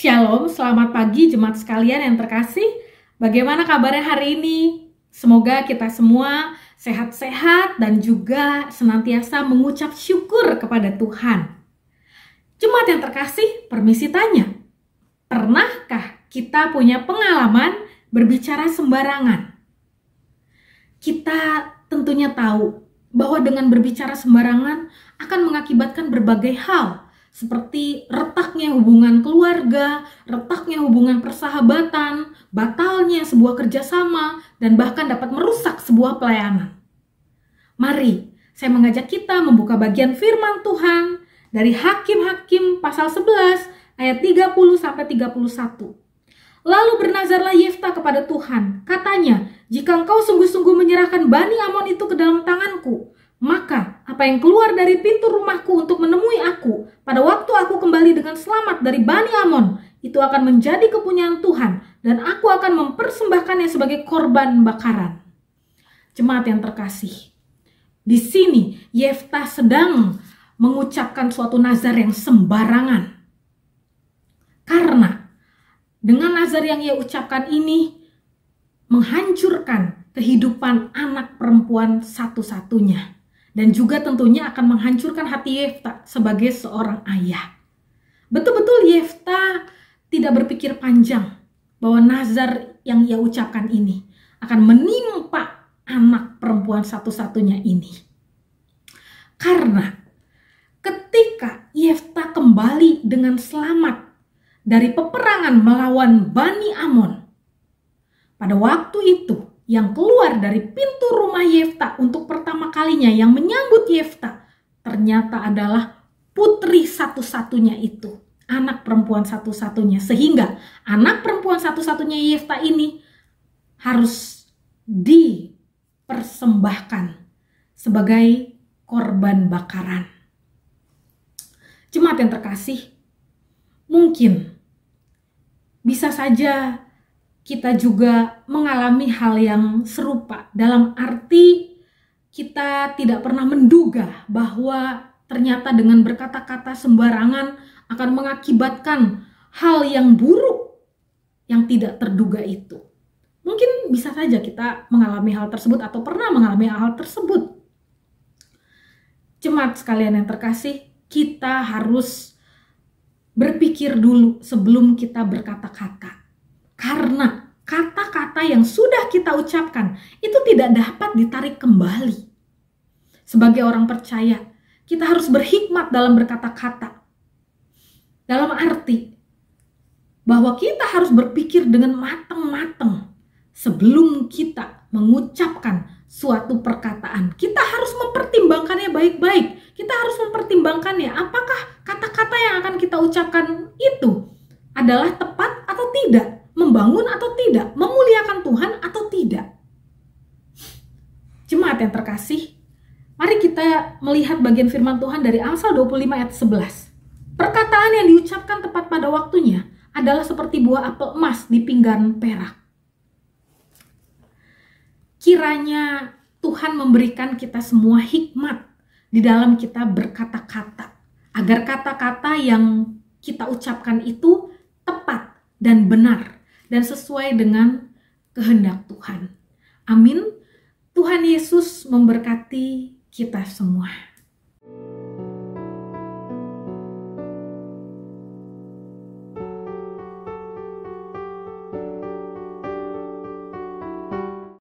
Shalom, selamat pagi jemaat sekalian yang terkasih. Bagaimana kabarnya hari ini? Semoga kita semua sehat-sehat dan juga senantiasa mengucap syukur kepada Tuhan. Jemaat yang terkasih, permisi tanya. Pernahkah kita punya pengalaman berbicara sembarangan? Kita tentunya tahu bahwa dengan berbicara sembarangan akan mengakibatkan berbagai hal, seperti retaknya hubungan keluarga, retaknya hubungan persahabatan, batalnya sebuah kerjasama, dan bahkan dapat merusak sebuah pelayanan. Mari, saya mengajak kita membuka bagian firman Tuhan dari Hakim-Hakim pasal 11 ayat 30-31. Lalu bernazarlah Yefta kepada Tuhan, katanya, jika engkau sungguh-sungguh menyerahkan Bani Amon itu ke dalam tanganku, maka apa yang keluar dari pintu rumahku untuk menemui aku pada waktu aku kembali dengan selamat dari Bani Amon itu akan menjadi kepunyaan Tuhan dan aku akan mempersembahkannya sebagai korban bakaran. Jemaat yang terkasih, di sini Yefta sedang mengucapkan suatu nazar yang sembarangan. Karena dengan nazar yang ia ucapkan ini menghancurkan kehidupan anak perempuan satu-satunya. Dan juga tentunya akan menghancurkan hati Yefta sebagai seorang ayah. Betul-betul Yefta tidak berpikir panjang bahwa nazar yang ia ucapkan ini akan menimpa anak perempuan satu-satunya ini. Karena ketika Yefta kembali dengan selamat dari peperangan melawan Bani Amon, pada waktu itu yang keluar dari pintu rumah Yefta untuk pertama kalinya yang menyambut Yefta ternyata adalah putri satu-satunya itu, anak perempuan satu-satunya, sehingga anak perempuan satu-satunya Yefta ini harus dipersembahkan sebagai korban bakaran. Jemaat yang terkasih, mungkin bisa saja kita juga mengalami hal yang serupa, dalam arti kita tidak pernah menduga bahwa ternyata dengan berkata-kata sembarangan akan mengakibatkan hal yang buruk yang tidak terduga itu. Mungkin bisa saja kita mengalami hal tersebut atau pernah mengalami hal tersebut. Jemaat sekalian yang terkasih, kita harus berpikir dulu sebelum kita berkata-kata. Karena kata-kata yang sudah kita ucapkan itu tidak dapat ditarik kembali. Sebagai orang percaya, kita harus berhikmat dalam berkata-kata. Dalam arti bahwa kita harus berpikir dengan matang-matang sebelum kita mengucapkan suatu perkataan. Kita harus mempertimbangkannya baik-baik. Kita harus mempertimbangkannya apakah kata-kata yang akan kita ucapkan itu adalah tepat atau tidak. Membangun atau tidak, memuliakan Tuhan atau tidak. Jemaat yang terkasih, mari kita melihat bagian firman Tuhan dari Amsal 25 ayat 11. Perkataan yang diucapkan tepat pada waktunya adalah seperti buah apel emas di pinggan perak. Kiranya Tuhan memberikan kita semua hikmat di dalam kita berkata-kata, agar kata-kata yang kita ucapkan itu tepat dan benar dan sesuai dengan kehendak Tuhan. Amin. Tuhan Yesus memberkati kita semua.